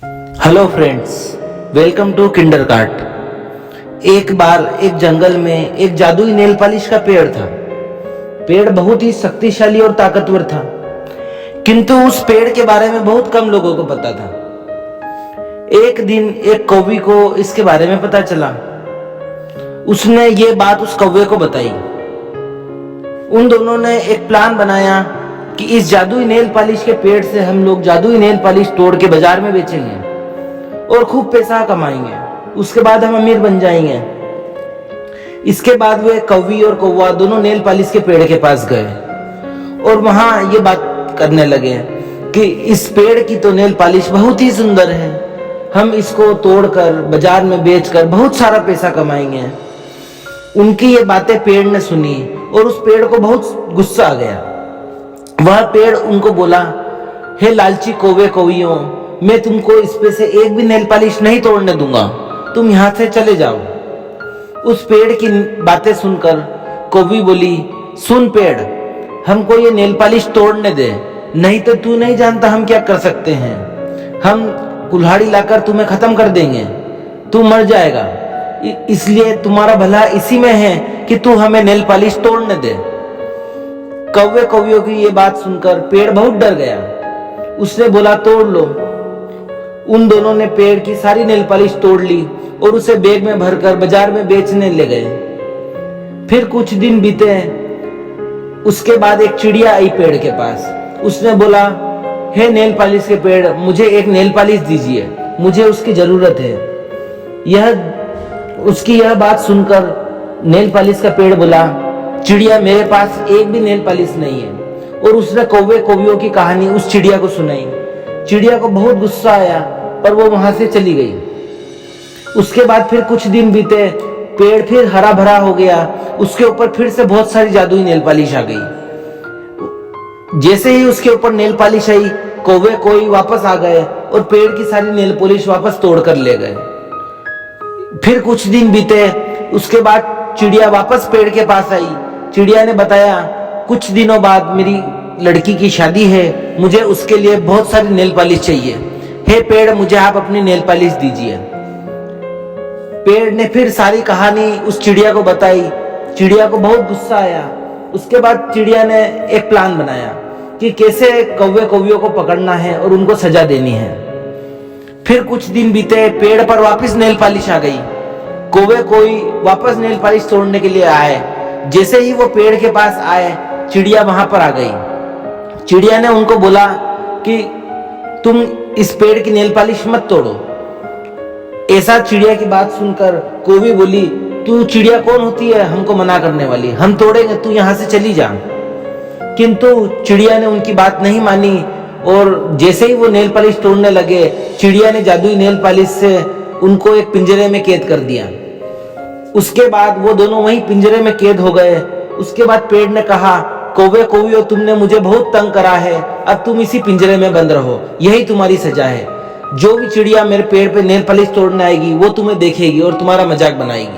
Hello friends, welcome to kindergarten. एक बार एक जंगल में एक जादुई नेल पॉलिश का पेड़ था। पेड़ बहुत ही शक्तिशाली और ताकतवर था, किंतु उस पेड़ के बारे में बहुत कम लोगों को पता था। एक दिन एक कौवे को इसके बारे में पता चला। उसने ये बात उस कौवे को बताई। उन दोनों ने एक प्लान बनाया कि इस जादुई नेल पॉलिश के पेड़ से हम लोग जादुई नेल पॉलिश तोड़ के बाजार में बेचेंगे और खूब पैसा कमाएंगे। उसके बाद हम अमीर बन जाएंगे। इसके बाद वे कौवी और कौवा दोनों नेल पॉलिश के पेड़ के पास गए और वहां ये बात करने लगे कि इस पेड़ की तो नेल पॉलिश बहुत ही सुंदर है, हम इसको तोड़कर बाजार में बेचकर बहुत सारा पैसा कमाएंगे। उनकी ये बातें पेड़ ने सुनी और उस पेड़ को बहुत गुस्सा आ गया। वह पेड़ उनको बोला, हे लालची कौवे कौवियों, मैं तुमको इस पे से एक भी नेल पॉलिश नहीं तोड़ने दूंगा, तुम यहाँ से चले जाओ। उस पेड़ की बातें सुनकर कौवी बोली, सुन पेड़, हमको ये नेल पॉलिश तोड़ने दे, नहीं तो तू नहीं जानता हम क्या कर सकते हैं। हम कुल्हाड़ी लाकर तुम्हें खत्म कर देंगे, तू मर जाएगा। इसलिए तुम्हारा भला इसी में है कि तू हमें नेल पॉलिश तोड़ने दे। कौवे कौवियों की ये बात सुनकर पेड़ बहुत डर गया। उसने बोला, तोड़ लो। उन दोनों ने पेड़ की सारी नेल पॉलिश तोड़ ली और उसे बैग में भरकर बाजार में बेचने ले गए। फिर कुछ दिन बीते। उसके बाद एक चिड़िया आई पेड़ के पास। उसने बोला, हे नेल पॉलिश के पेड़, मुझे एक नेल पॉलिश दीजिए, मुझे उसकी जरूरत है। उसकी यह बात सुनकर नेल पॉलिश का पेड़ बोला, चिड़िया, मेरे पास एक भी नेल पॉलिश नहीं है। और उसने कौवे कौवियों की कहानी उस चिड़िया को सुनाई। चिड़िया को बहुत गुस्सा आया, पर वो वहां से चली गई। उसके बाद फिर कुछ दिन बीते। पेड़ फिर हरा भरा हो गया। उसके ऊपर फिर से बहुत सारी जादुई नेल पॉलिश आ गई। जैसे ही उसके ऊपर नेल पॉलिश आई, कौवे कोई वापस आ गए और पेड़ की सारी नेल पॉलिश वापस तोड़ कर ले गए। फिर कुछ दिन बीते। उसके बाद चिड़िया वापस पेड़ के पास आई। चिड़िया ने बताया, कुछ दिनों बाद मेरी लड़की की शादी है, मुझे उसके लिए बहुत सारी नेल पॉलिश चाहिए। हे पेड़, मुझे आप अपनी नेल पॉलिश दीजिए। पेड़ ने फिर सारी कहानी उस चिड़िया को बताई। चिड़िया को बहुत गुस्सा आया। उसके बाद चिड़िया ने एक प्लान बनाया कि कैसे कौवे कौवियों को पकड़ना है और उनको सजा देनी है। फिर कुछ दिन बीते। पेड़ पर वापस नेल पॉलिश आ गई। कौवे कोई वापस नेल पॉलिश तोड़ने के लिए आए। जैसे ही वो पेड़ के पास आए, चिड़िया वहां पर आ गई। चिड़िया ने उनको बोला कि तुम इस पेड़ की नेल पॉलिश मत तोड़ो। ऐसा चिड़िया की बात सुनकर कौवी बोली, तू चिड़िया कौन होती है हमको मना करने वाली, हम तोड़ेंगे, तू यहाँ से चली जा। किंतु चिड़िया ने उनकी बात नहीं मानी और जैसे ही वो नेल पॉलिश तोड़ने लगे, चिड़िया ने जादुई नेल पॉलिश से उनको एक पिंजरे में कैद कर दिया। उसके बाद वो दोनों वहीं पिंजरे में कैद हो गए। उसके बाद पेड़ ने कहा, कौवे कौवियों, तुमने मुझे बहुत तंग करा है, अब तुम इसी पिंजरे में बंद रहो, यही तुम्हारी सजा है। जो भी चिड़िया मेरे पेड़ पे नेल पॉलिश तोड़ने आएगी, वो तुम्हें देखेगी और तुम्हारा मजाक बनाएगी।